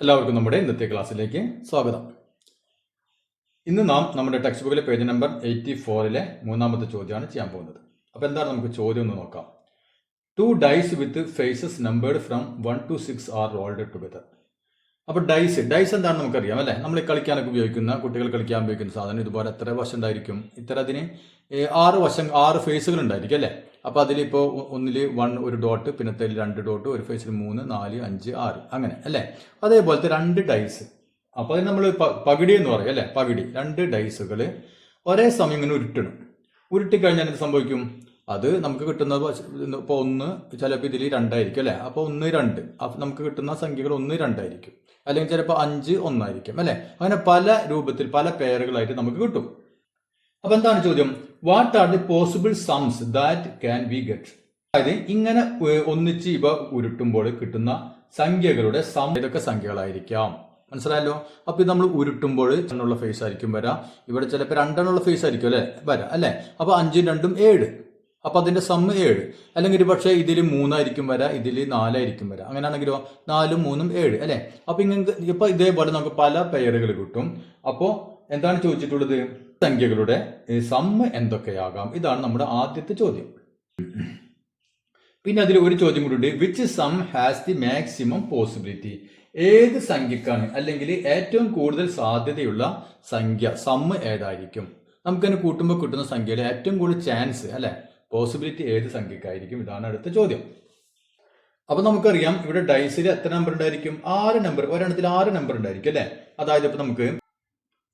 എല്ലാവർക്കും നമ്മുടെ ഇന്നത്തെ ക്ലാസ്സിലേക്ക് സ്വാഗതം. ഇന്ന് നാം നമ്മുടെ ടെക്സ്റ്റ് ബുക്കിലെ പേജ് നമ്പർ 84-ലെ മൂന്നാമത്തെ ചോദ്യമാണ് ചെയ്യാൻ പോകുന്നത്. അപ്പോൾ എന്താണ് നമുക്ക് ചോദ്യം ഒന്ന് നോക്കാം. 2 dice with faces numbered from 1 to 6 are rolled together. അപ്പോൾ ഡൈസ് എന്താണെന്ന് നമുക്കറിയാം അല്ലേ? നമ്മൾ കളിക്കാനൊക്കെ ഉപയോഗിക്കുന്ന, കുട്ടികൾ കളിക്കാൻ ഉപയോഗിക്കുന്ന സാധനം. ഇതുപോലെ എത്ര വശം ഉണ്ടായിരിക്കും? അതിന് 6 ഫേസുകൾ ഉണ്ടായിരിക്കും അല്ലേ? അപ്പോൾ അതിലിപ്പോൾ ഒന്നിൽ 1 ഒരു ഡോട്ട്, പിന്നത്തെ 2 ഡോട്ട്, ഒരു ഫേസിൽ 3, 4, 5, 6 അങ്ങനെ അല്ലേ? അതേപോലത്തെ 2 ഡൈസ്. അപ്പോൾ അതിന് നമ്മൾ പകിടി എന്ന് പറയും അല്ലേ? പകിടി 2 ഡൈസുകൾ ഒരേ സമയം ഇങ്ങനെ ഉരുട്ടിക്കഴിഞ്ഞാൽ എന്ത് സംഭവിക്കും? അത് നമുക്ക് കിട്ടുന്നത് ഇപ്പോൾ 1 ചിലപ്പോൾ ഇതിൽ 2 ആയിരിക്കും അല്ലേ? അപ്പോൾ 1, 2 അപ്പം നമുക്ക് കിട്ടുന്ന സംഖ്യകൾ 1, 2 ആയിരിക്കും. അല്ലെങ്കിൽ ചിലപ്പോൾ 5, 1 ആയിരിക്കും അല്ലേ? അങ്ങനെ പല രൂപത്തിൽ പല പെയറുകളായിട്ട് നമുക്ക് കിട്ടും. അപ്പം എന്താണ് ചോദ്യം? വാട്ട് ആർ ദി പോസിബിൾ സംസ് ദാറ്റ് ക്യാൻ ബി ഗെറ്റ്? അതായത് ഇങ്ങനെ ഒന്നിച്ച് ഇവ ഉരുട്ടുമ്പോൾ കിട്ടുന്ന സംഖ്യകളുടെ സം ഏതൊക്കെ സംഖ്യകളായിരിക്കാം? മനസ്സിലായല്ലോ? അപ്പൊ ഇത് നമ്മൾ ഉരുട്ടുമ്പോൾ 1 ഫേസ് ആയിരിക്കും വരാം. ഇവിടെ ചിലപ്പോൾ 2 ഫേസ് ആയിരിക്കും അല്ലെ വരാം അല്ലെ? അപ്പൊ 5, 2, 7. അപ്പൊ അതിന്റെ സം 7. അല്ലെങ്കിൽ ഒരു പക്ഷേ ഇതിൽ 3 ആയിരിക്കും വരാം, ഇതിൽ 4 ആയിരിക്കും വരാം. അങ്ങനെയാണെങ്കിലോ 4, 3, 7 അല്ലെ? അപ്പൊ ഇപ്പൊ ഇതേപോലെ നമുക്ക് പല പെയറുകൾ കിട്ടും. അപ്പോ എന്താണ് ചോദിച്ചിട്ടുള്ളത്? സംഖ്യകളുടെ സം എന്തൊക്കെയാകാം? ഇതാണ് നമ്മുടെ ആദ്യത്തെ ചോദ്യം. പിന്നെ അതിൽ ഒരു ചോദ്യം കൂടി ഉണ്ട്. Which sum has the maximum possibility? ഏത് സംഖ്യക്കാണ് അല്ലെങ്കിൽ ഏറ്റവും കൂടുതൽ സാധ്യതയുള്ള സംഖ്യ സം ഏതായിരിക്കും? നമുക്കതിനെ കൂട്ടുമ്പോൾ കിട്ടുന്ന സംഖ്യയുടെ ഏറ്റവും കൂടുതൽ ചാൻസ് അല്ലെ, പോസിബിലിറ്റി ഏത് സംഖ്യക്കായിരിക്കും? ഇതാണ് അടുത്ത ചോദ്യം. അപ്പൊ നമുക്കറിയാം ഇവിടെ ഡൈസിൽ എത്ര നമ്പർ ഉണ്ടായിരിക്കും? 6 നമ്പർ. ഒരെണ്ണത്തിൽ 6 നമ്പർ ഉണ്ടായിരിക്കും അല്ലെ? അതായത് ഇപ്പൊ നമുക്ക്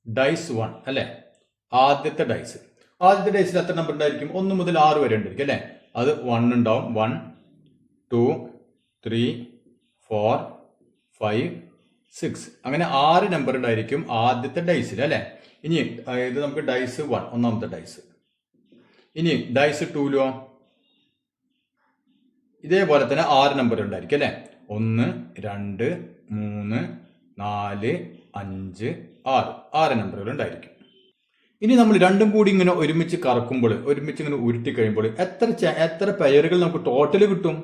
ഡൈസ് 1 അല്ലെ, ആദ്യത്തെ ഡൈസിൽ എത്ര നമ്പർ ഉണ്ടായിരിക്കും? 1 മുതൽ 6 വരെ ഉണ്ടായിരിക്കും അല്ലെ? അത് 1 ഉണ്ടാവും. 1, 2, 3, 4, 5, 6 അങ്ങനെ 6 നമ്പർ ഉണ്ടായിരിക്കും ആദ്യത്തെ ഡൈസിൽ അല്ലെ? ഇനി ഇത് നമുക്ക് ഡൈസ് 1 ഒന്നാമത്തെ ഡൈസ്. ഇനി ഡൈസ് 2ലോ ഇതേപോലെ തന്നെ 6 നമ്പർ ഉണ്ടായിരിക്കും അല്ലെ? 1, 2, 3, 4, 5, 6 നമ്പറുകൾ ഉണ്ടായിരിക്കും. ഇനി നമ്മൾ രണ്ടും കൂടി ഇങ്ങനെ ഒരുമിച്ച് കറക്കുമ്പോൾ, ഒരുമിച്ച് ഇങ്ങനെ ഉരുട്ടി കഴിയുമ്പോൾ എത്ര പെയറുകൾ നമുക്ക് ടോട്ടൽ കിട്ടും?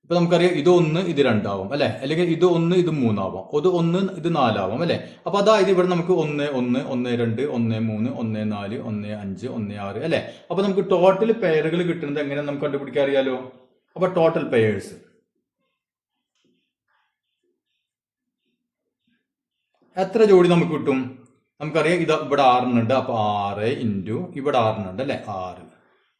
ഇപ്പൊ നമുക്കറിയാം ഇത് 1, ഇത് 2 ആവും അല്ലെ? അല്ലെങ്കിൽ ഇത് 1, ഇത് 3 ആവാം. ഇത് 1, ഇത് 4 ആവാം അല്ലെ? അപ്പൊ അതായത് ഇവിടെ നമുക്ക് 1, 1, 1, 2, 1, 3, 1, 4, 1, 5, 1, 6 അല്ലെ? അപ്പൊ നമുക്ക് ടോട്ടൽ പെയറുകൾ കിട്ടുന്നത് എങ്ങനെ നമുക്ക് കണ്ടുപിടിക്കാൻ അറിയാലോ? അപ്പൊ ടോട്ടൽ പെയേഴ്സ് എത്ര ജോഡി നമുക്ക് കിട്ടും? നമുക്കറിയാം ഇത് ഇവിടെ 6 ഉണ്ട്. അപ്പൊ 6 ഇൻറ്റു ഇവിടെ 6 ഉണ്ട് അല്ലെ? 6.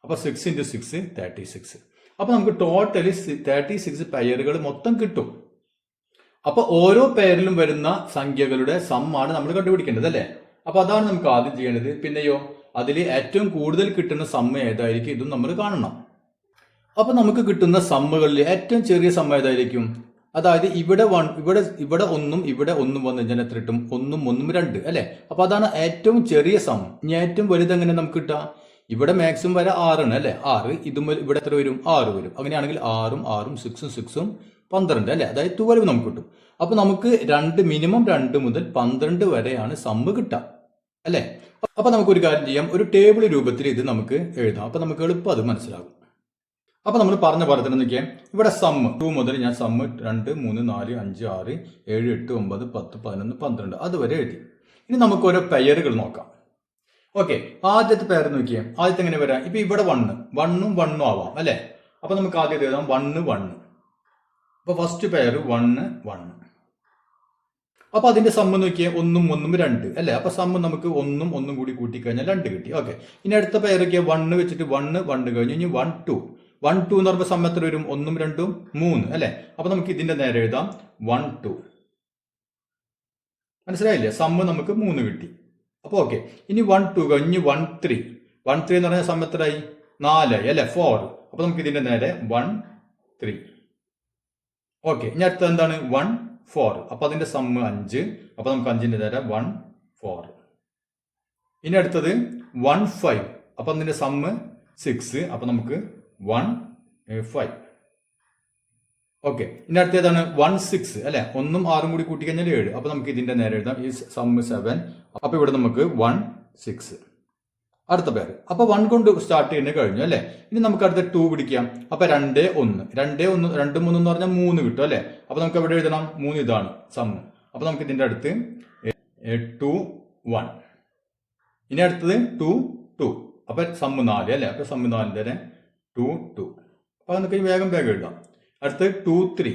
അപ്പൊ 6 × 6 36. അപ്പൊ നമുക്ക് ടോട്ടലി 36 പെയറുകൾ മൊത്തം കിട്ടും. അപ്പൊ ഓരോ പെയറിലും വരുന്ന സംഖ്യകളുടെ സമ്മാണ് നമ്മൾ കണ്ടുപിടിക്കേണ്ടത് അല്ലെ? അപ്പൊ അതാണ് നമുക്ക് ആദ്യം ചെയ്യേണ്ടത്. പിന്നെയോ അതിൽ ഏറ്റവും കൂടുതൽ കിട്ടുന്ന സമ്മ ഏതായിരിക്കും? ഇതും നമ്മൾ കാണണം. അപ്പൊ നമുക്ക് കിട്ടുന്ന സമ്മകളിൽ ഏറ്റവും ചെറിയ സമ്മ ഏതായിരിക്കും? അതായത് ഇവിടെ 1, ഇവിടെ 1, ഇവിടെ 1 വന്നു കഴിഞ്ഞാൽ എത്ര കിട്ടും? 1, 1, 2 അല്ലെ? അപ്പൊ അതാണ് ഏറ്റവും ചെറിയ സം. ഇനി ഏറ്റവും വലുത് എങ്ങനെ നമുക്ക് കിട്ടാം? ഇവിടെ മാക്സിമം വരെ 6 ആണ് അല്ലെ? 6. ഇതും ഇവിടെ എത്ര വരും? 6 വരും. അങ്ങനെയാണെങ്കിൽ 6ഉം 6ഉം 6ഉം 6ഉം 12 അല്ലെ? അതായത് 12 നമുക്ക് കിട്ടും. അപ്പൊ നമുക്ക് മിനിമം 2 മുതൽ 12 വരെയാണ് സമ്മ് കിട്ടുക അല്ലെ? അപ്പൊ നമുക്കൊരു കാര്യം ചെയ്യാം, ഒരു ടേബിൾ രൂപത്തിൽ ഇത് നമുക്ക് എഴുതാം. അപ്പൊ നമുക്ക് എളുപ്പം അത് മനസ്സിലാകും. അപ്പൊ നമ്മൾ പറഞ്ഞ പോലെ തന്നെ നോക്കിയാൽ ഇവിടെ സമ്മ് 2 മുതൽ ഞാൻ സമ്മ് 2, 3, 4, 5, 6, 7, 8, 9, 10, 11, 12 അതുവരെ എഴുതി. ഇനി നമുക്ക് ഓരോ പെയറുകൾ നോക്കാം. ഓക്കെ, ആദ്യത്തെ പെയർ നോക്കിയാൽ ആദ്യത്തെ എങ്ങനെ വരാം? ഇപ്പൊ ഇവിടെ 1ഉം 1ഉം ആവാം അല്ലെ? അപ്പൊ നമുക്ക് ആദ്യം എഴുതാം 1, 1. അപ്പൊ ഫസ്റ്റ് പെയർ 1, 1. അപ്പൊ അതിന്റെ സമ്മ് നോക്കിയാൽ 1ഉം 1ഉം 2 അല്ലെ? അപ്പൊ സമ്മ് നമുക്ക് 1ഉം 1ഉം കൂടി കൂട്ടിക്കഴിഞ്ഞാൽ 2 കിട്ടി. ഓക്കെ, ഇനി അടുത്ത പെയർ നോക്കിയാൽ 1 വെച്ചിട്ട് 1 കഴിഞ്ഞു. ഇനി 1, 2 എന്ന് പറയുമ്പോൾ സമ്മ് എത്ര വരും? 1ഉം 2ഉം 3 അല്ലെ? അപ്പൊ നമുക്ക് ഇതിന്റെ നേരെ എഴുതാം 1, 2. മനസ്സിലായില്ലേ? സമ്മ് നമുക്ക് 3 കിട്ടി. അപ്പൊ ഓക്കെ, ഇനി 1, 2 കഴിഞ്ഞ് 1, 3 എന്ന് പറഞ്ഞാൽ സമ്മ് എത്രയായി? 4 ആയി അല്ലെ? 4. അപ്പൊ നമുക്ക് ഇതിന്റെ നേരെ 1, 3. ഓക്കെ, ഇനി അടുത്തത് എന്താണ്? 1, 4. അപ്പൊ അതിന്റെ സമ്മ് 5. അപ്പൊ നമുക്ക് 5ന്റെ നേരെ 1, 4. ഇനി അടുത്തത് 1, 5. അപ്പൊ അതിന്റെ സമ്മ് 6. അപ്പൊ നമുക്ക് 1, 5. ഓക്കെ, ഇനി അടുത്തേതാണ് 1, 6 അല്ലെ? 1ഉം 6ഉം കൂടി കൂട്ടിക്കഴിഞ്ഞാൽ 7. അപ്പൊ നമുക്ക് ഇതിന്റെ നേരെ എഴുതാം ഈ സമ്മ് 7. അപ്പൊ ഇവിടെ നമുക്ക് 1, 6. അടുത്ത പേര്. അപ്പൊ 1 കൊണ്ട് സ്റ്റാർട്ട് ചെയ്യുന്നത് കഴിഞ്ഞു അല്ലെ. ഇനി നമുക്ക് അടുത്ത 2 പിടിക്കാം. അപ്പൊ 2 1 2 1 2 3 എന്ന് പറഞ്ഞാൽ 3 കിട്ടും അല്ലെ. അപ്പൊ നമുക്ക് എവിടെ എഴുതണം? 3 ഇതാണ് സം. അപ്പൊ നമുക്ക് ഇതിന്റെ അടുത്ത് 2 1. ഇനി അടുത്തത് 2 2. അപ്പൊ സം 4 അല്ലെ. അപ്പൊ സം 4 2 2. അപ്പൊ നമുക്ക് വേഗം എഴുതാം. അടുത്ത് 2 3.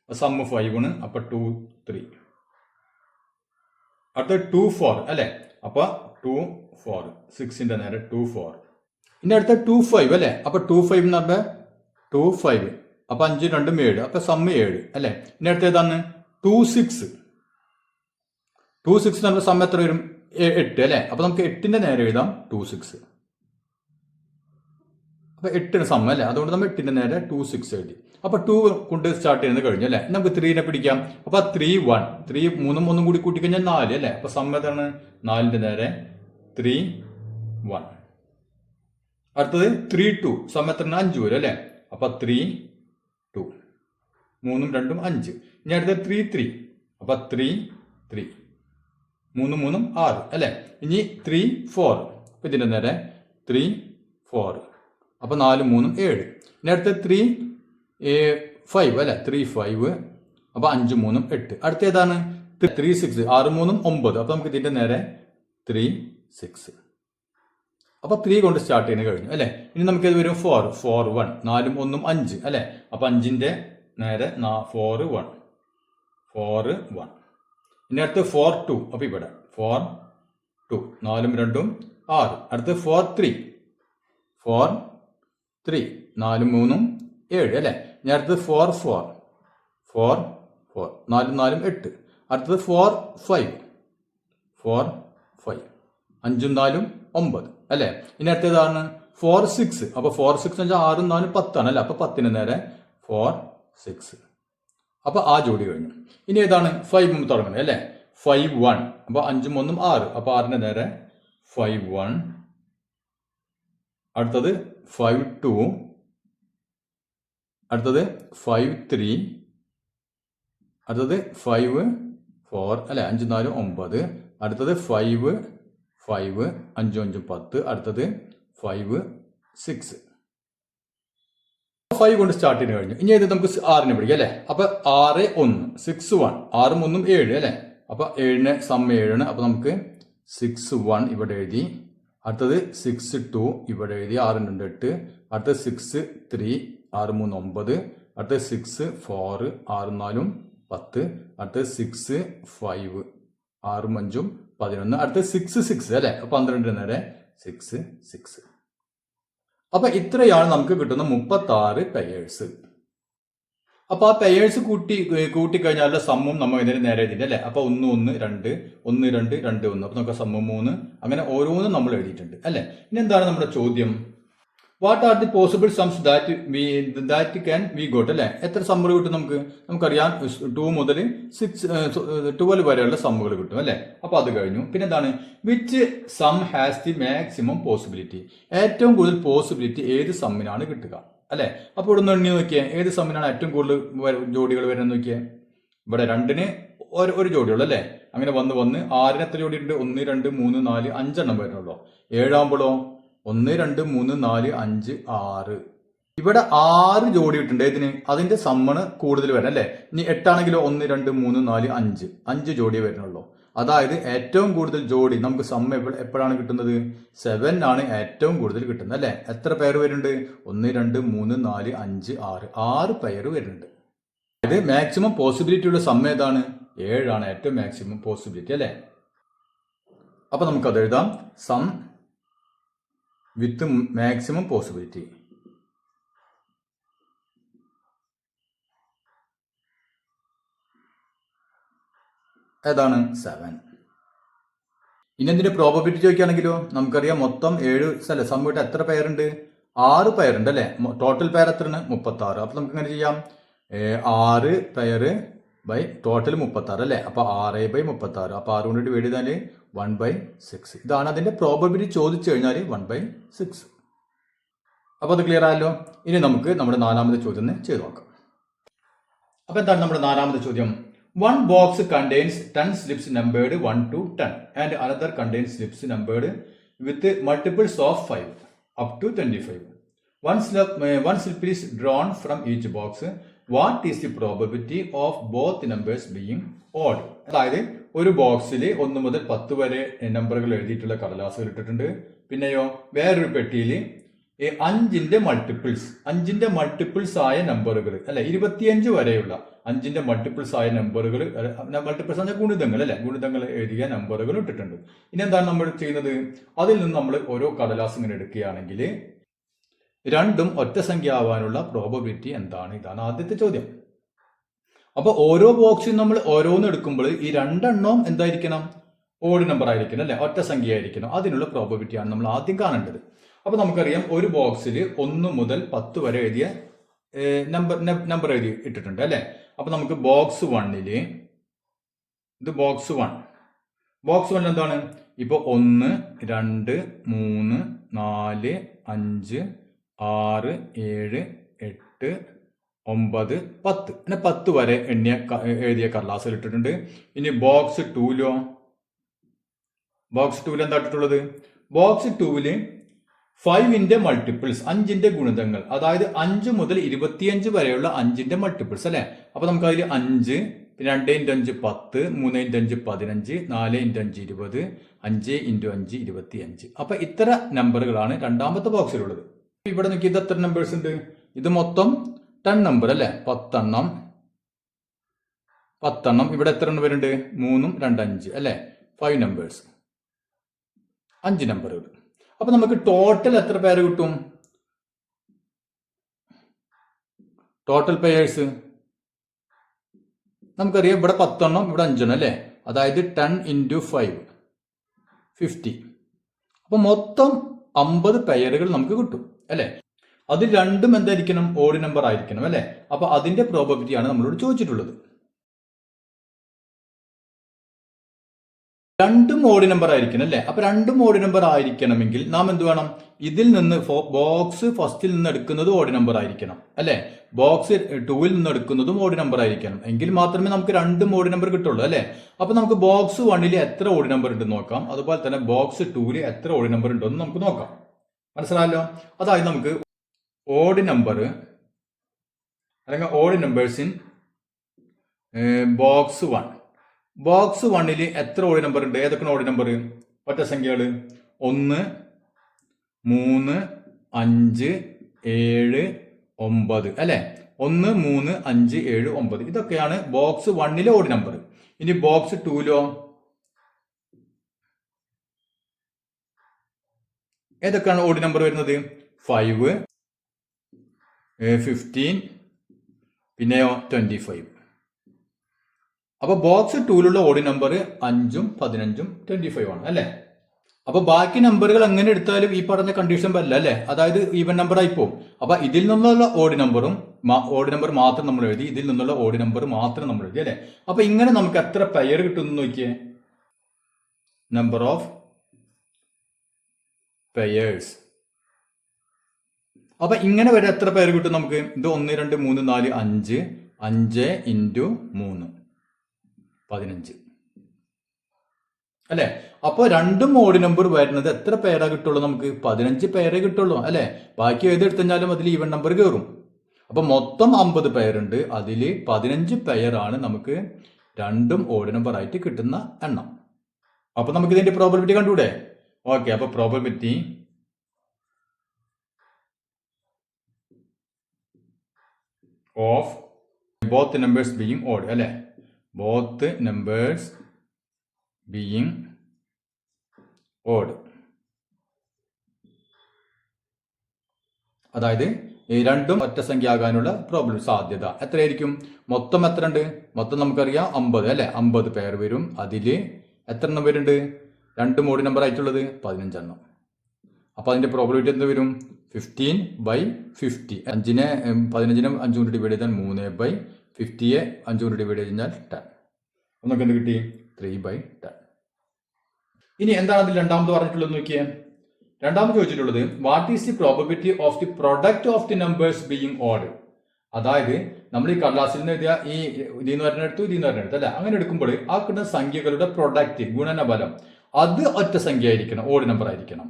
സം 5 ആണ്. അപ്പൊ 2 3. അടുത്ത 2 4 അല്ലെ. അപ്പൊ 2 4. 6ന്റെ നേരെ 2 4. ഇനി അടുത്ത 2 5 അല്ലെ. അപ്പൊ 2 5 എന്ന് പറഞ്ഞാൽ 2 5. അപ്പൊ 5 2 7. അപ്പൊ സം 7 അല്ലെ. ഇനി അടുത്ത ഏതാണ്? 2 6. 2 6 എന്ന് പറഞ്ഞാൽ സം എത്ര വരും? 8 അല്ലെ. അപ്പൊ നമുക്ക് 8ന്റെ നേരെ എഴുതാം 2 6. അപ്പൊ 8 സം അല്ലെ. അതുകൊണ്ട് നമ്മൾ 8ന്റെ നേരെ 2 6 എഴുതി. അപ്പൊ 2 കൊണ്ട് സ്റ്റാർട്ട് ചെയ്യുന്നത് കഴിഞ്ഞു അല്ലെ. നമുക്ക് 3നെ പിടിക്കാം. അപ്പൊ 3 1. 3 3 1 കൂടി കൂട്ടിക്കഴിഞ്ഞാൽ 4 അല്ലെ. അപ്പൊ സം ഏതാണ്? 4ന്റെ നേരെ 3 1. അടുത്തത് 3 2. സം എത്ര? 5 വരും അല്ലെ. അപ്പൊ 3 2. 3 2 5. ഇനി അടുത്തത് 3 3. അപ്പൊ 3 3. 3 3 6 അല്ലെ. ഇനി 3 4. അപ്പൊ ഇതിന്റെ നേരെ 3 4. അപ്പൊ 4 3 7. ഇനി അടുത്ത 3 5 അല്ലെ. 3 5. അപ്പൊ 5 3 8. അടുത്ത ഏതാണ്? 3 6. 6 3 9. അപ്പൊ നമുക്ക് ഇതിന്റെ നേരെ 3 6. അപ്പൊ 3 കൊണ്ട് സ്റ്റാർട്ട് ചെയ്യുന്നത് കഴിഞ്ഞു അല്ലെ. ഇനി നമുക്ക് ഇത് വരും 4 4 1. 4 1 5 അല്ലെ. അപ്പൊ 5ന്റെ നേരെ 4 1 4 1. ഇനി അടുത്ത് 4 2. അപ്പൊ ഇവിടെ 4 2. 4 2 6. അടുത്ത് 4 3 4 3. 4 3 7 അല്ലെ. ഇനി അടുത്തത് 4 4 4 4. 4 4 8. അടുത്തത് 4 5 4 5. 5 4 9 അല്ലെ. ഇനി അടുത്തതാണ് 4 6. അപ്പൊ 4 6 എന്ന് വെച്ചാൽ 6 4 10 ആണ് അല്ലെ. അപ്പൊ 10ന് നേരെ 4 6. അപ്പൊ ആ ജോഡി കഴിഞ്ഞു. ഇനി ഏതാണ്? 5 തുടങ്ങുന്നത് അല്ലെ. 5 1. അപ്പൊ 5 1 6. അപ്പൊ 6ന് നേരെ 5 1. അടുത്തത് 5 2. അടുത്തത് 5 3. അടുത്തത് 5 4 അല്ലെ. 5 4 9. അടുത്തത് 5 5. 5 5 10. അടുത്തത് 5 6. 5 കൊണ്ട് സ്റ്റാർട്ട് ചെയ്ത് കഴിഞ്ഞു. ഇനി ഇത് നമുക്ക് 6നെ പിടിക്കാം അല്ലെ. അപ്പൊ 6 1 6 1. 6 3 7 അല്ലെ. അപ്പൊ 7ന് സം 7 ആണ്. അപ്പൊ നമുക്ക് 6 1 ഇവിടെ എഴുതി. അടുത്തത് 6 2 ഇവിടെ എഴുതി. 6 2 8. അടുത്തത് 6 3. 6 3 9. അടുത്തത് 6 4. 6 4 10. അടുത്തത് 6 5. 6 5 11. അടുത്തത് 6 6 അല്ലെ. 12ന്റെ നേരെ 6 6. അപ്പൊ ഇത്രയാണ് നമുക്ക് കിട്ടുന്ന 36 പെയേഴ്സ്. അപ്പൊ ആ പെയേഴ്സ് കൂട്ടിക്കഴിഞ്ഞാലുള്ള സമ്മും നമ്മൾ ഇതിന് നേരെ എഴുതിയിട്ട് അല്ലെ. അപ്പൊ 1 1 2 1 2 2 1. അപ്പൊ നമുക്ക് സമ്മ് 3. അങ്ങനെ ഓരോന്നും നമ്മൾ എഴുതിയിട്ടുണ്ട് അല്ലെ. ഇനി എന്താണ് നമ്മുടെ ചോദ്യം? വാട്ട് ആർ ദി പോസിബിൾ സംസ് ദാറ്റ് ക്യാൻ വി ഗോട്ട് അല്ലെ. എത്ര സമ്മുകൾ കിട്ടും നമുക്ക്? നമുക്കറിയാം 2 മുതൽ 12 വരെയുള്ള സമ്മുകൾ കിട്ടും അല്ലെ. അപ്പൊ അത് കഴിഞ്ഞു. പിന്നെ എന്താണ്? Which sum has the maximum possibility. ഏറ്റവും കൂടുതൽ പോസിബിലിറ്റി ഏത് സമ്മിനാണ് കിട്ടുക അല്ലെ. അപ്പൊ ഇവിടെ നിന്ന് എണ്ണി നോക്കിയേ. ഏത് സമ്മിനാണ് ഏറ്റവും കൂടുതൽ ജോഡികൾ വരുന്നത് നോക്കിയേ. ഇവിടെ 2ന് ഒരു ജോഡിയുള്ളൂ അല്ലെ. അങ്ങനെ വന്ന് 6ന് എത്ര ജോഡി ഉണ്ട്? 1 2 3 4 5 എണ്ണം വരുന്നുള്ളൂ. 7 1 2 3 4 5 6. ഇവിടെ 6 ജോഡി ഇട്ടുണ്ട്. ഇതിന് അതിന്റെ സമ്മണ് കൂടുതൽ വരാം അല്ലെ. ഇനി 8 ആണെങ്കിലോ 1 2 3 4 5 ജോഡിയെ വരുന്നുള്ളൂ. അതായത് ഏറ്റവും കൂടുതൽ ജോഡി നമുക്ക് സമ്മ എപ്പോഴാണ് കിട്ടുന്നത്? 7 ആണ് ഏറ്റവും കൂടുതൽ കിട്ടുന്നത് അല്ലെ. എത്ര പേര് വരുന്നുണ്ട്? 1 2 3 4 5 6. 6 പേര് വരുന്നുണ്ട്. ഇത് മാക്സിമം പോസിബിലിറ്റിയുള്ള സമ്മ ഏതാണ്? 7 ആണ് ഏറ്റവും മാക്സിമം പോസിബിലിറ്റി അല്ലെ. അപ്പൊ നമുക്കത് എഴുതാം. Sum with maximum possibility. ഏതാണ്? 7. ഇനി എന്തിന്റെ പ്രോബബിലിറ്റി ചോദിക്കുകയാണെങ്കിലോ നമുക്കറിയാം മൊത്തം 7 സം കിട്ടാൻ എത്ര പേരുണ്ട്? 6 പേരുണ്ട് അല്ലെ. ടോട്ടൽ പേർ എത്രയാണ്? 36. അപ്പൊ നമുക്ക് ഇങ്ങനെ ചെയ്യാം. 6 പേര് ബൈ ടോട്ടൽ 36 അല്ലെ. അപ്പൊ 6/36. അപ്പൊ 6 കൊണ്ട് ഡിവൈഡ് ചെയ്താൽ 1/6. ഇതാണ് അതിന്റെ പ്രോബബിലിറ്റി ചോദിച്ചു കഴിഞ്ഞാൽ 1/6. അപ്പൊ അത് ക്ലിയർ ആയല്ലോ. ഇനി നമുക്ക് നമ്മുടെ 4ാമത്തെ ചോദ്യം ചെയ്ത് നോക്കാം. അപ്പൊ എന്താണ് നമ്മുടെ 4ാമത്തെ ചോദ്യം? One box contains 10 slips numbered 1 to 10 and another contains slips numbered with multiples of 5 up to 25. One slip is drawn from each box. What is the probability of both numbers being odd? അതായത് ഒരു ബോക്സിൽ 1 മുതൽ 10 വരെ നമ്പറുകൾ എഴുതിയിട്ടുള്ള കടലാസുകൾ ഇട്ടിട്ടുണ്ട്. പിന്നെയോ വേറൊരു പെട്ടിയിൽ 5ന്റെ മൾട്ടിപ്പിൾസ് ആയ നമ്പറുകൾ അല്ലെ 25 വരെയുള്ള 5ന്റെ മൾട്ടിപ്പിൾസ് ആയ നമ്പറുകൾ മൾട്ടിപ്പിൾസ് ആയ ഗുണിതങ്ങൾ അല്ലെ ഗുണിതങ്ങൾ എഴുതിയ നമ്പറുകൾ ഇട്ടിട്ടുണ്ട്. ഇനി എന്താണ് നമ്മൾ ചെയ്യുന്നത്? അതിൽ നിന്ന് നമ്മൾ ഓരോ കടലാസ് ഇങ്ങനെ എടുക്കുകയാണെങ്കിൽ രണ്ടും ഒറ്റ സംഖ്യ ആവാനുള്ള പ്രോബബിലിറ്റി എന്താണ്? ഇതാണ് ആദ്യത്തെ ചോദ്യം. അപ്പൊ ഓരോ ബോക്സിൽ നമ്മൾ ഓരോന്ന് എടുക്കുമ്പോൾ ഈ രണ്ടെണ്ണവും എന്തായിരിക്കണം? ഓഡ് നമ്പർ ആയിരിക്കണം അല്ലെ, ഒറ്റ സംഖ്യ ആയിരിക്കണം. അതിനുള്ള പ്രോബബിലിറ്റി ആണ് നമ്മൾ ആദ്യം കാണേണ്ടത്. അപ്പൊ നമുക്കറിയാം ഒരു ബോക്സിൽ 1 മുതൽ 10 വരെ എഴുതിയ നമ്പർ എഴുതി ഇട്ടിട്ടുണ്ട് അല്ലെ. അപ്പൊ നമുക്ക് ബോക്സ് 1 ഇത് ബോക്സ് 1 എന്താണ്? ഇപ്പൊ 1 2 3 4 5 6 7 8 9 10 പിന്നെ 10 വരെ എഴുതിയ കടലാസിൽ ഇട്ടിട്ടുണ്ട്. ഇനി ബോക്സ് 2 എന്താ ഇട്ടിട്ടുള്ളത്? ബോക്സ് 2 5ന്റെ മൾട്ടിപ്പിൾസ് 5ന്റെ ഗുണിതങ്ങൾ, അതായത് 5 മുതൽ 25 വരെയുള്ള 5ന്റെ മൾട്ടിപ്പിൾസ് അല്ലെ. അപ്പൊ നമുക്ക് അതിൽ 5 2 × 5 10 3 × 5 15 4 × 5 20 5 × 5 25. അപ്പൊ ഇത്ര നമ്പറുകളാണ് രണ്ടാമത്തെ ബോക്സിലുള്ളത്. ഇവിടെ നോക്കി ഇത് എത്ര നമ്പേഴ്സ് ഉണ്ട്? ഇത് മൊത്തം 10 നമ്പർ അല്ലെ, 10 എണ്ണം. ഇവിടെ എത്ര എണ്ണം വരുന്നുണ്ട്? 3 2 5 അല്ലെ, 5 നമ്പേഴ്സ്, 5 നമ്പറുകൾ. അപ്പൊ നമുക്ക് ടോട്ടൽ എത്ര പേര് കിട്ടും? ടോട്ടൽ പേയേഴ്സ് നമുക്കറിയാം. ഇവിടെ 10 എണ്ണം, ഇവിടെ 5 എണ്ണം അല്ലെ, അതായത് 10 × 5 50. അപ്പൊ മൊത്തം 50 പെയറുകൾ നമുക്ക് കിട്ടും അല്ലെ. അതിൽ രണ്ടും എന്തായിരിക്കണം? ഓഡ് നമ്പർ ആയിരിക്കണം അല്ലെ. അപ്പൊ അതിന്റെ പ്രോബബിലിറ്റിയാണ് നമ്മളോട് ചോദിച്ചിട്ടുള്ളത്. രണ്ടും ഓഡ് നമ്പർ ആയിരിക്കണം അല്ലെ. അപ്പൊ രണ്ടും ഓഡ് നമ്പർ ആയിരിക്കണമെങ്കിൽ നാം എന്ത് വേണം? ഇതിൽ നിന്ന് ബോക്സ് ഫസ്റ്റിൽ നിന്ന് എടുക്കുന്നത് ഓഡ് നമ്പർ ആയിരിക്കണം അല്ലെ. ബോക്സ് 2ൽ നിന്ന് എടുക്കുന്നതും ഓഡ് നമ്പർ ആയിരിക്കണം. എങ്കിൽ മാത്രമേ നമുക്ക് രണ്ടും ഓഡ് നമ്പർ കിട്ടുള്ളൂ അല്ലെ. അപ്പൊ നമുക്ക് ബോക്സ് 1 എത്ര ഓഡ് നമ്പർ ഉണ്ടെന്ന് നോക്കാം. അതുപോലെ തന്നെ ബോക്സ് 2 എത്ര ഓഡ് നമ്പർ ഉണ്ടെന്ന് നമുക്ക് നോക്കാം. മനസ്സിലായല്ലോ? അതായത് നമുക്ക് ഓഡ് നമ്പർ അല്ലെങ്കിൽ ഓഡ് നമ്പേഴ്സ് ഇൻ ബോക്സ് 1 എത്ര ഓഡ് നമ്പർ ഉണ്ട്? ഏതൊക്കെയാണ് ഓഡ് നമ്പർ? ഒറ്റ സംഖ്യകൾ 1 3 5 7 9 അല്ലെ. 1 3 5 7 9 ഇതൊക്കെയാണ് ബോക്സ് 1 ഓഡ് നമ്പർ. ഇനി ബോക്സ് 2 ഏതൊക്കെയാണ് ഓഡ് നമ്പർ വരുന്നത്? 5 15 പിന്നെയോ 25. അപ്പൊ ബോക്സ് 2ലുള്ള ഓഡ് നമ്പർ 5 15 25 ആണ് അല്ലെ. അപ്പൊ ബാക്കി നമ്പറുകൾ എങ്ങനെ എടുത്താലും ഈ പറഞ്ഞ കണ്ടീഷൻ വരില്ല അല്ലെ. അതായത് ഈവൻ നമ്പർ ആയി പോകും. അപ്പൊ ഇതിൽ നിന്നുള്ള ഓഡ് നമ്പർ മാത്രം നമ്മൾ എഴുതി, ഇതിൽ നിന്നുള്ള ഓഡ് നമ്പർ മാത്രം നമ്മൾ എഴുതി അല്ലെ. അപ്പൊ ഇങ്ങനെ നമുക്ക് എത്ര പെയർ കിട്ടുന്നു നോക്കിയേ. Number of pairs. അപ്പൊ ഇങ്ങനെ വരെ എത്ര പേര് കിട്ടും നമുക്ക്? ഇത് 1 2 3 4 5 5 × 3 15 അല്ലെ. അപ്പൊ രണ്ടും ഓഡ് നമ്പർ വരുന്നത് എത്ര പേരാ കിട്ടുള്ളൂ? നമുക്ക് 15 പേരെ കിട്ടുള്ളൂ അല്ലെ. ബാക്കി ഏതെടുത്താലും അതിൽ ഈവൻ നമ്പർ കയറും. അപ്പൊ മൊത്തം 50 പേരുണ്ട്. അതിൽ 15 പെയറാണ് നമുക്ക് രണ്ടും ഓഡ് നമ്പർ ആയിട്ട് കിട്ടുന്ന എണ്ണം. അപ്പൊ നമുക്ക് ഇതിന്റെ പ്രോബബിലിറ്റി കണ്ടൂടെ? ഓക്കെ. അപ്പൊ probability of both numbers being odd അല്ലെ. ബോത്ത് നമ്പേഴ്സ് ബീയിങ് ഓഡ്, അതായത് ഈ രണ്ടും ഒറ്റ സംഖ്യ ആകാനുള്ള സാധ്യത എത്രയായിരിക്കും? മൊത്തം എത്ര ഉണ്ട്? മൊത്തം നമുക്കറിയാം 50 അല്ലെ. 50 പേർ വരും. അതിൽ എത്ര എണ്ണം വരുന്നുണ്ട്? രണ്ടും ഓഡ് നമ്പർ ആയിട്ടുള്ളത് 15 എണ്ണം. അപ്പൊ അതിന്റെ പ്രോബബിലിറ്റി എന്ത് വരും? 15/50. 15നെ 5 കൊണ്ട് ഡിവൈഡ് ചെയ്താൽ 3/50യെ 5 കൊണ്ട് ഡിവൈഡ് ചെയ്താൽ 10. നമുക്ക് എന്ത് കിട്ടി? 3/10. ഇനി എന്താണ് അതിൽ രണ്ടാമത് പറഞ്ഞിട്ടുള്ളത് നോക്കിയേ. രണ്ടാമത് ചോദിച്ചിട്ടുള്ളത് what is the probability of the product of the numbers being odd. അതായത് നമ്മൾ ഈ കടലാസിൽ നിന്ന് എഴുതിയ ഇതിന്ന് പറഞ്ഞെടുത്തു അല്ലെ. അങ്ങനെ എടുക്കുമ്പോൾ ആ കിട്ടുന്ന സംഖ്യകളുടെ പ്രൊഡക്റ്റ് ഗുണനഫലം അത് ഒറ്റ സംഖ്യ ആയിരിക്കണം, ഓഡ് നമ്പർ ആയിരിക്കണം.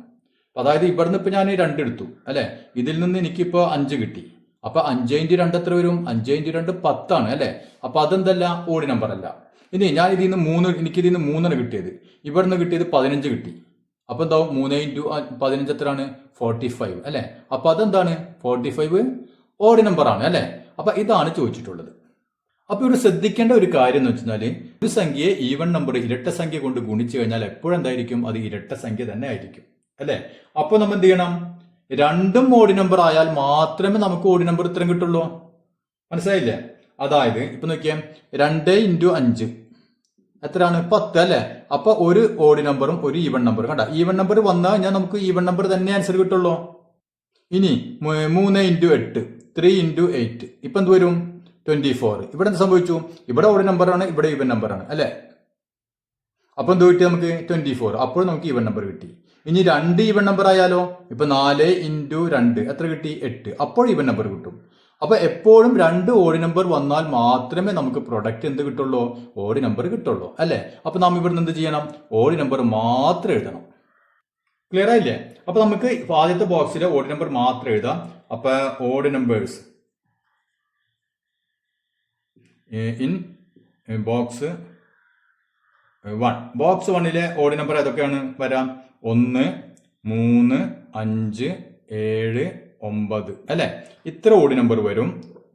അതായത് ഇവിടുന്ന് ഇപ്പൊ ഞാൻ 2 എടുത്തു അല്ലെ, ഇതിൽ നിന്ന് എനിക്കിപ്പോ 5 കിട്ടി. അപ്പൊ 5 × 2 എത്ര വരും? 5 × 2 10 ആണ് അല്ലെ. അപ്പൊ അതെന്തല്ല, ഓഡ് നമ്പർ അല്ല. ഇനി ഞാൻ ഇതിൽ നിന്ന് 3, എനിക്ക് ഇതിൽ നിന്ന് 3 ആണ് കിട്ടിയത്, ഇവിടുന്ന് കിട്ടിയത് 15 കിട്ടി. അപ്പൊ എന്താവും? 3 × 15 എത്രയാണ്? 45 അല്ലെ. അപ്പൊ അതെന്താണ്? 45 ഓഡ് നമ്പർ ആണ് അല്ലെ. അപ്പൊ ഇതാണ് ചോദിച്ചിട്ടുള്ളത്. അപ്പൊ ഇവിടെ ശ്രദ്ധിക്കേണ്ട ഒരു കാര്യം എന്ന് വെച്ചാല്, ഒരു സംഖ്യയെ ഈവൺ നമ്പർ ഇരട്ട സംഖ്യ കൊണ്ട് ഗുണിച്ചു കഴിഞ്ഞാൽ എപ്പോഴെന്തായിരിക്കും? അത് ഇരട്ട സംഖ്യ തന്നെ ആയിരിക്കും അല്ലെ. അപ്പൊ നമ്മൾ എന്ത് ചെയ്യണം? രണ്ടും ഓഡ് നമ്പർ ആയാൽ മാത്രമേ നമുക്ക് ഓഡ് നമ്പർ ഉത്തരം കിട്ടുള്ളൂ. മനസ്സിലായില്ലേ? അതായത് ഇപ്പൊ നോക്കിയേ, 2 × 5 എത്രയാണ്? 10 അല്ലെ. അപ്പൊ ഒരു ഓഡ് നമ്പറും ഒരു ഈവൺ നമ്പറും. കണ്ട, ഈവൺ നമ്പർ വന്നാൽ കഴിഞ്ഞാൽ നമുക്ക് ഈവൺ നമ്പർ തന്നെ ആൻസർ കിട്ടുള്ളൂ. ഇനി 3 × 8, 3 × 8 ഇപ്പൊ എന്ത് വരും? 24. ഇവിടെ എന്ത് സംഭവിച്ചു? ഇവിടെ ഓഡ് നമ്പറാണ്, ഇവിടെ ഈവൻ നമ്പറാണ് അല്ലെ. അപ്പൊ എന്ത് കിട്ടി നമുക്ക്? 24. അപ്പോൾ നമുക്ക് ഈവൻ നമ്പർ കിട്ടി. ഇനി 2 ഈവൻ നമ്പർ ആയാലോ? ഇപ്പൊ 4 × 2 എത്ര കിട്ടി? 8. അപ്പോൾ ഈവൻ നമ്പർ കിട്ടും. അപ്പൊ എപ്പോഴും 2 ഓഡ് നമ്പർ വന്നാൽ മാത്രമേ നമുക്ക് പ്രൊഡക്റ്റ് എന്ത് കിട്ടുള്ളൂ? ഓഡ് നമ്പർ കിട്ടുള്ളൂ അല്ലെ. അപ്പൊ നാം ഇവിടുന്ന് എന്ത് ചെയ്യണം? ഓഡ് നമ്പർ മാത്രം എഴുതണം. ക്ലിയർ ആയില്ലേ? അപ്പൊ നമുക്ക് ആദ്യത്തെ ബോക്സിലെ ഓഡ് നമ്പർ മാത്രം എഴുതാം. അപ്പൊ odd numbers in box 1. Box 1ലെ ഓഡ് നമ്പർ ഏതൊക്കെയാണ് വരാം? 1, 3, 5, 7, 9 അല്ലെ. ഇത്ര ഓഡ് നമ്പർ വരും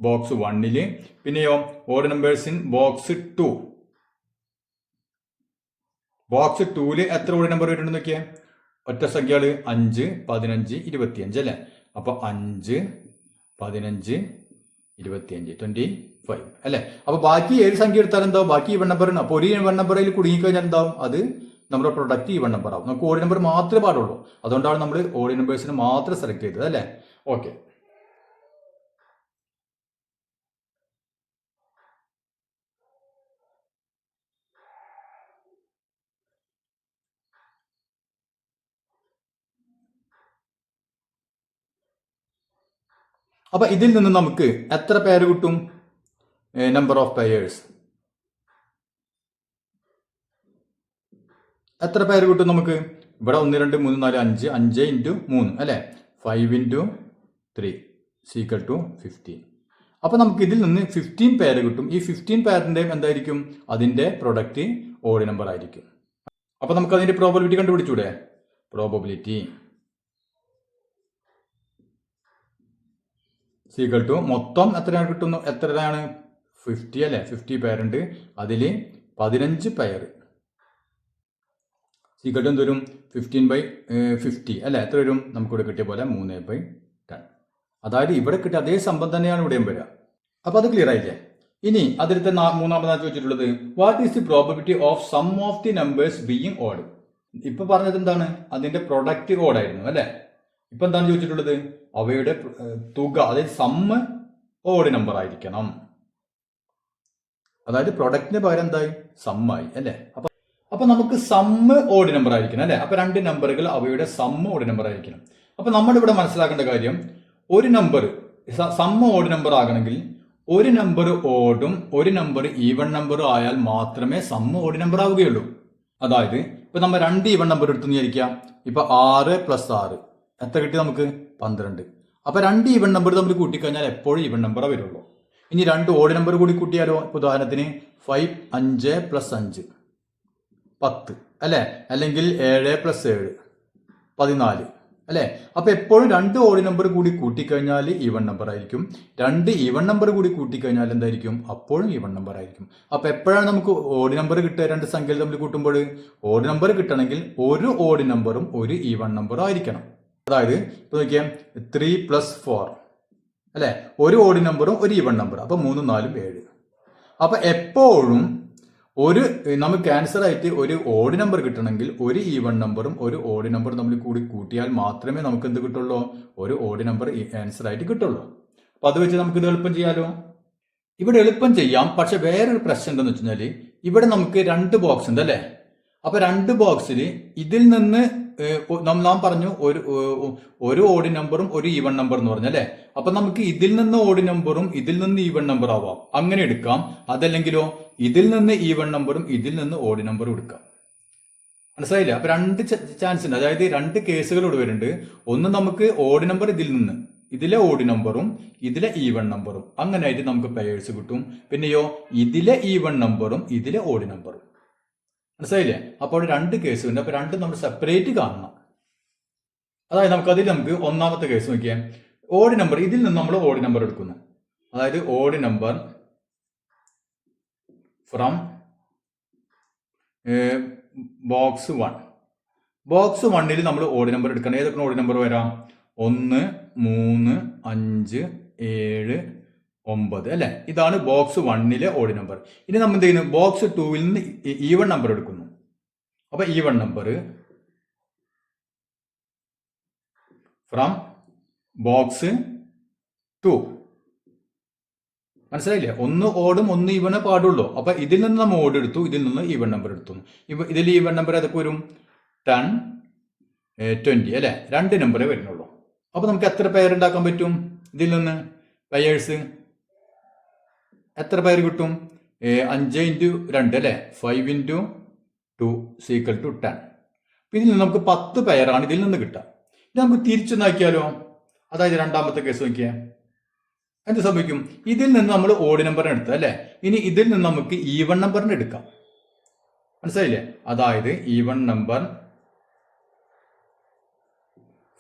ബോക്സ് 1ല്. പിന്നെയോ odd numbers in box 2. Box 2ല് എത്ര ഓഡ് നമ്പർ വരുന്നുണ്ട് നോക്കിയേ. ഒറ്റ സംഖ്യകള് 5, 15, 25 അല്ലെ. അപ്പൊ 5, 15, 25, 25 അല്ലെ. അപ്പൊ ബാക്കി ഏത് സംഖ്യ എടുത്താലും എന്താവും? ബാക്കി ഈവൺ നമ്പറാണ്. അപ്പൊ ഒരു ഈവൺ നമ്പറിൽ കുടുങ്ങിക്കഴിഞ്ഞാൽ എന്താവും? അത് നമ്മുടെ പ്രൊഡക്റ്റ് ഈവൺ നമ്പർ ആവും. നമുക്ക് ഓഡ് നമ്പർ മാത്രമേ പാടുള്ളൂ. അതുകൊണ്ടാണ് നമ്മൾ ഓഡ് നമ്പേഴ്സിന് മാത്രം സെലക്ട് ചെയ്തത് അല്ലെ. ഓക്കെ. അപ്പൊ ഇതിൽ നിന്ന് നമുക്ക് എത്ര പേര് കിട്ടും? നമ്പർ ഓഫ് പെയേഴ്സ് എത്ര പേര് കിട്ടും നമുക്ക്? ഇവിടെ 1, 2, 3, 4, 5. 5 × 3 അല്ലെ. 5 × 3 = 15. അപ്പൊ നമുക്ക് ഇതിൽ നിന്ന് 15 പേര് കിട്ടും. ഈ 15 പേരിന്റെ എന്തായിരിക്കും? അതിന്റെ പ്രൊഡക്റ്റ് ഓഡ് നമ്പർ ആയിരിക്കും. അപ്പൊ നമുക്ക് അതിന്റെ പ്രോബബിലിറ്റി കണ്ടുപിടിച്ചൂടെ? പ്രോബബിലിറ്റി = മൊത്തം എത്രയാണ് കിട്ടുന്നു? എത്രയാണ്? 50 അല്ലെ. 50 പേരുണ്ട്, അതിൽ 15 പേര് = എന്തോരും? 15/50 അല്ലെ. എത്ര വരും? നമുക്കിവിടെ കിട്ടിയ പോലെ 3/10. അതായത് ഇവിടെ കിട്ടിയ അതേ സംഭവം തന്നെയാണ് ഇവിടെയും വരിക. അപ്പൊ അത് ക്ലിയർ ആയില്ലേ? ഇനി അതിലത്തെ മൂന്നാമതാണ് ചോദിച്ചിട്ടുള്ളത്, what is the probability of sum of the numbers being odd? ഇപ്പൊ പറഞ്ഞത് എന്താണ്? അതിന്റെ പ്രൊഡക്റ്റ് ഓഡ് ആയിരുന്നു അല്ലെ. ഇപ്പൊ എന്താണ് ചോദിച്ചിട്ടുള്ളത്? അവയുടെ തുക, അതായത് സമ്മ് ഓഡ് നമ്പർ ആയിരിക്കണം. അതായത് പ്രൊഡക്റ്റിന് പകരം എന്തായി? സമ്മായി അല്ലെ. അപ്പൊ നമുക്ക് സമ്മ് ഓഡ് നമ്പർ ആയിരിക്കണം അല്ലെ. അപ്പൊ 2 നമ്പറുകൾ അവയുടെ സമ്മ് ഓഡ് നമ്പർ ആയിരിക്കണം. അപ്പൊ നമ്മൾ ഇവിടെ മനസ്സിലാക്കേണ്ട കാര്യം, ഒരു നമ്പർ സമ്മ് ഓഡ് നമ്പർ ആകണമെങ്കിൽ ഒരു നമ്പർ ഓഡും ഒരു നമ്പർ ഈവൺ നമ്പറും ആയാൽ മാത്രമേ സമ്മ് ഓഡ് നമ്പർ ആവുകയുള്ളൂ. അതായത് ഇപ്പൊ നമ്മൾ 2 ഈവൺ നമ്പർ എടുത്തു വിചാരിക്കാം. ഇപ്പൊ 6 + 6 എത്ര കിട്ടി നമുക്ക്? 12. അപ്പൊ 2 ഈവൺ നമ്പർ നമ്മൾ കൂട്ടിക്കഴിഞ്ഞാൽ എപ്പോഴും ഈവൺ നമ്പറേ വരുള്ളൂ. ഇനി 2 ഓഡ് നമ്പർ കൂടി കൂട്ടിയാലോ? ഉദാഹരണത്തിന് 5, 5 + 5 10 അല്ലെ. അല്ലെങ്കിൽ 7 + 7 14 അല്ലെ. അപ്പൊ എപ്പോഴും 2 ഓഡ് നമ്പർ കൂടി കൂട്ടിക്കഴിഞ്ഞാൽ ഈവൺ നമ്പർ ആയിരിക്കും. 2 ഈവൺ നമ്പർ കൂടി കൂട്ടിക്കഴിഞ്ഞാൽ എന്തായിരിക്കും? അപ്പോഴും ഈവൺ നമ്പർ ആയിരിക്കും. അപ്പൊ എപ്പോഴാണ് നമുക്ക് ഓഡ് നമ്പർ കിട്ടുക? 2 സംഖ്യകൾ തമ്മിൽ കൂട്ടുമ്പോൾ ഓഡ് നമ്പർ കിട്ടണമെങ്കിൽ ഒരു ഓഡ് നമ്പറും ഒരു ഈവൺ നമ്പറും ആയിരിക്കണം. അതായത് ഇപ്പൊ നോക്കിയാൽ 3 + 4 അല്ലെ. ഒരു ഓഡ് നമ്പറും ഒരു ഈവൺ നമ്പർ. അപ്പൊ 3, 4, 7. അപ്പൊ എപ്പോഴും നമുക്ക് ആൻസർ ആയിട്ട് ഒരു ഓഡ് നമ്പർ കിട്ടണമെങ്കിൽ ഒരു ഈവൺ നമ്പറും ഒരു ഓഡ് നമ്പറും തമ്മിൽ കൂടി കൂട്ടിയാൽ മാത്രമേ നമുക്ക് എന്ത് കിട്ടുള്ളൂ? ഒരു ഓഡ് നമ്പർ ആൻസർ ആയിട്ട് കിട്ടുള്ളൂ. അപ്പൊ അത് വെച്ച് നമുക്ക് ഇത് എളുപ്പം ചെയ്യാലോ? ഇവിടെ എളുപ്പം ചെയ്യാം. പക്ഷെ വേറൊരു പ്രശ്നം എന്താണെന്ന് വെച്ചാൽ ഇവിടെ നമുക്ക് 2 ബോക്സ് ഉണ്ട് അല്ലെ. അപ്പൊ 2 ബോക്സിൽ ഇതിൽ നിന്ന് നാം പറഞ്ഞു ഒരു ഓഡ് നമ്പറും ഒരു ഈവൺ നമ്പർ എന്ന് പറഞ്ഞല്ലേ. അപ്പൊ നമുക്ക് ഇതിൽ നിന്ന് ഓഡ് നമ്പറും ഇതിൽ നിന്ന് ഈവൺ നമ്പർ ആവാം, അങ്ങനെ എടുക്കാം. അതല്ലെങ്കിലോ ഇതിൽ നിന്ന് ഈവൺ നമ്പറും ഇതിൽ നിന്ന് ഓഡ് നമ്പറും എടുക്കാം. മനസ്സിലായില്ല? അപ്പൊ രണ്ട് ചാൻസ് ഉണ്ട്, അതായത് രണ്ട് കേസുകൾ ഇവിടെ വരുന്നുണ്ട്. ഒന്ന് നമുക്ക് ഓഡ് നമ്പർ ഇതിൽ നിന്ന്, ഇതിലെ ഓഡ് നമ്പറും ഇതിലെ ഈവൺ നമ്പറും, അങ്ങനെ ആയിട്ട് നമുക്ക് പെയേഴ്സ് കിട്ടും. പിന്നെയോ ഇതിലെ ഈവൺ നമ്പറും ഇതിലെ ഓഡ് നമ്പറും. മനസ്സിലായില്ലേ? അപ്പോൾ രണ്ട് കേസ് ഉണ്ട്. അപ്പൊ രണ്ടും നമ്മൾ സെപ്പറേറ്റ് കാണണം. അതായത് നമുക്ക് ഒന്നാമത്തെ കേസ് നോക്കിയാൽ, ഓഡ് നമ്പർ, ഇതിൽ നിന്ന് നമ്മൾ ഓഡ് നമ്പർ എടുക്കുന്നു. അതായത് odd number from box 1. Box 1ൽ നമ്മൾ ഓഡ് നമ്പർ എടുക്കണം. ഏതൊക്കെ ഓഡ് നമ്പർ വരാം? 1, 3, 5, 7, 9 അല്ലെ? ഇതാണ് ബോക്സ് 1ലെ ഓഡ് നമ്പർ. ഇനി നമ്മൾ എന്ത് ചെയ്യുന്നു? ബോക്സ് 2ൽ നിന്ന് ഈവൺ നമ്പർ എടുക്കുന്നു. അപ്പൊ ഈവൺ നമ്പർ ഫ്രം ബോക്സ് 2. മനസ്സിലായില്ലേ? ഒന്ന് ഓടും ഒന്ന് ഈവണേ പാടുള്ളൂ. അപ്പൊ ഇതിൽ നിന്ന് നമ്മൾ ഓഡ് എടുത്തു, ഇതിൽ നിന്ന് ഈവൺ നമ്പർ എടുത്തു. ഇതിൽ ഈവൺ നമ്പർ ഏതൊക്കെ വരും? 10, 20 അല്ലെ? രണ്ട് നമ്പറേ വരുന്നുള്ളൂ. അപ്പൊ നമുക്ക് എത്ര പെയർ ഉണ്ടാക്കാൻ പറ്റും? ഇതിൽ നിന്ന് പെയേഴ്സ് എത്ര പെയർ കിട്ടും? 5 × 2 അല്ലെ? 5 × 2 = 10. ഇതിൽ നിന്ന് നമുക്ക് 10 പെയറാണ് ഇതിൽ നിന്ന് കിട്ടുക. ഇത് നമുക്ക് തിരിച്ചു നോക്കിയാലോ? അതായത് രണ്ടാമത്തെ കേസ് നോക്കിയാൽ എന്ത് സംഭവിക്കും? ഇതിൽ നിന്ന് നമ്മൾ ഓഡ് നമ്പറിന് എടുത്തത് അല്ലെ? ഇനി ഇതിൽ നിന്ന് നമുക്ക് ഈവൺ നമ്പറിന് എടുക്കാം. മനസ്സിലായില്ലേ? അതായത് even number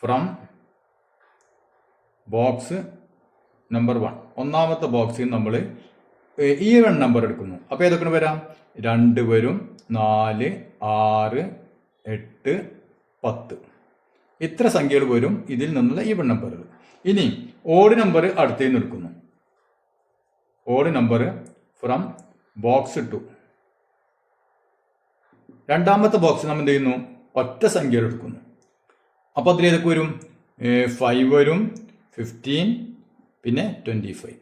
from box number 1, ഒന്നാമത്തെ ബോക്സിൽ നമ്മൾ ഈവൺ നമ്പർ എടുക്കുന്നു. അപ്പൊ ഏതൊക്കെ വരാം? 2 വരും, 4, 6, 8, 10. ഇത്ര സംഖ്യകൾ വരും ഇതിൽ നിന്നുള്ള ഈവൺ നമ്പറുകൾ. ഇനി ഓഡ് നമ്പർ അടുത്തേന്ന് എടുക്കുന്നു. Odd number from box 2. രണ്ടാമത്തെ ബോക്സ് നമ്മൾ എന്ത് ചെയ്യുന്നു? ഒറ്റ സംഖ്യകൾ എടുക്കുന്നു. അപ്പൊ അതിൽ ഏതൊക്കെ വരും? 5 വരും, 15, പിന്നെ 25.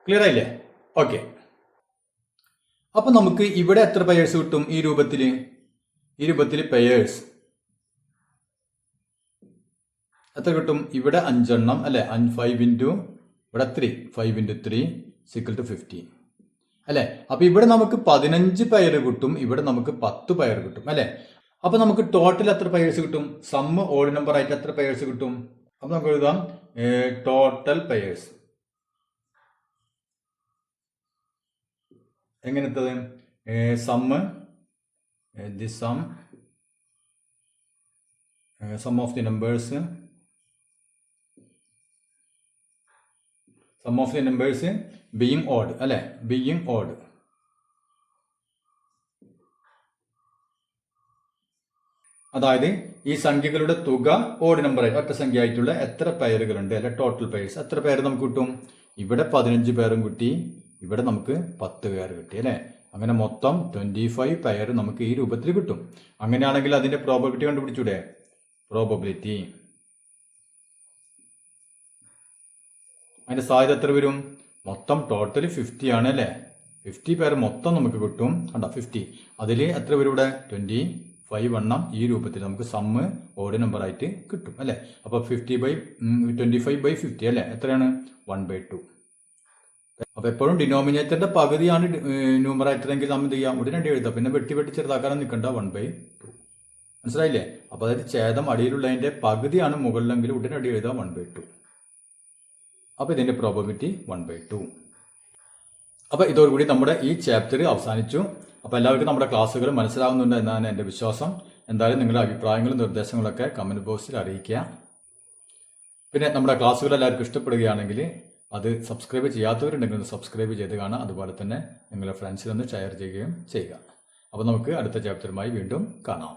ക്ലിയർ ആയില്ലേ? ഓക്കെ. അപ്പൊ നമുക്ക് ഇവിടെ എത്ര പെയേഴ്സ് കിട്ടും? ഈ രൂപത്തിൽ പെയേഴ്സ് എത്ര കിട്ടും? ഇവിടെ 5 എണ്ണം അല്ലെ? 5 × ഇവിടെ 3, 5 × 3 = 15 അല്ലെ? അപ്പൊ ഇവിടെ നമുക്ക് 15 പെയർ കിട്ടും, ഇവിടെ നമുക്ക് 10 പെയർ കിട്ടും അല്ലെ? അപ്പൊ നമുക്ക് ടോട്ടൽ എത്ര പെയേഴ്സ് കിട്ടും? സമ്മ് ഓഡ് നമ്പർ ആയിട്ട് എത്ര പെയേഴ്സ് കിട്ടും? അപ്പൊ നമുക്ക് എഴുതാം ടോട്ടൽ പെയേഴ്സ്. എങ്ങനത്തത്? Sum the sum of the numbers, sum of the numbers being odd അല്ലെ? Being odd. അതായത് ഈ സംഖ്യകളുടെ തുക ഓഡ് നമ്പർ ഒറ്റ സംഖ്യ ആയിട്ടുള്ള എത്ര പെയറുകളുണ്ട് അല്ലെ? ടോട്ടൽ പെയർസ് എത്ര പെയർ നമുക്ക് കിട്ടും? ഇവിടെ 15 പേരും കിട്ടി, ഇവിടെ നമുക്ക് 10 പെയർ കിട്ടി അല്ലെ? അങ്ങനെ മൊത്തം 25 പെയർ നമുക്ക് ഈ രൂപത്തിൽ കിട്ടും. അങ്ങനെയാണെങ്കിൽ അതിന്റെ പ്രോബബിലിറ്റി കണ്ടുപിടിച്ചൂടെ? പ്രോബബിലിറ്റി അതിന്റെ സാധ്യത എത്ര വരും? മൊത്തം ടോട്ടൽ 50 ആണ് അല്ലെ? 50 പേർ മൊത്തം നമുക്ക് കിട്ടും. കണ്ടോ 50. അതിൽ എത്ര വരും? ഇവിടെ 25 എണ്ണം ഈ രൂപത്തിൽ നമുക്ക് സമ്മ് ഓഡ് നമ്പർ ആയിട്ട് കിട്ടും അല്ലെ? അപ്പൊ 25/50 അല്ലെ? എത്രയാണ്? 1/2. അപ്പൊ എപ്പോഴും ഡിനോമിനേറ്ററിന്റെ പകുതിയാണ് ന്യൂമറേറ്റർ എങ്കിൽ നമ്മൾ എന്ത് ചെയ്യാം? ഉടനടി എഴുതാം. പിന്നെ വെട്ടി ചെറുതാക്കാനും നിൽക്കണ്ട. 1/2. മനസ്സിലായില്ലേ? അപ്പൊ അതായത് ഛേദം അടിയിലുള്ളതിന്റെ പകുതിയാണ് മുകളിലെങ്കിൽ ഉടനടി എഴുതാം 1/2. അപ്പൊ ഇതിന്റെ പ്രോബബിലിറ്റി 1/2. അപ്പൊ ഇതോടുകൂടി നമ്മുടെ ഈ ചാപ്റ്റർ അവസാനിച്ചു. അപ്പൊ എല്ലാവർക്കും നമ്മുടെ ക്ലാസ്സുകൾ മനസ്സിലാവുന്നുണ്ട് എന്നാണ് എൻ്റെ വിശ്വാസം. എന്തായാലും നിങ്ങളുടെ അഭിപ്രായങ്ങളും നിർദ്ദേശങ്ങളൊക്കെ കമന്റ് ബോക്സിൽ അറിയിക്കുക. പിന്നെ നമ്മുടെ ക്ലാസ്സുകൾ എല്ലാവർക്കും ഇഷ്ടപ്പെടുകയാണെങ്കിൽ അത് സബ്സ്ക്രൈബ് ചെയ്യാത്തവരുണ്ടെങ്കിൽ ഒന്ന് സബ്സ്ക്രൈബ് ചെയ്ത് കാണാം. അതുപോലെ തന്നെ നിങ്ങളുടെ ഫ്രണ്ട്സിനൊന്ന് ഷെയർ ചെയ്യുകയും ചെയ്യുക. അപ്പോൾ നമുക്ക് അടുത്ത ചാപ്റ്ററുമായി വീണ്ടും കാണാം.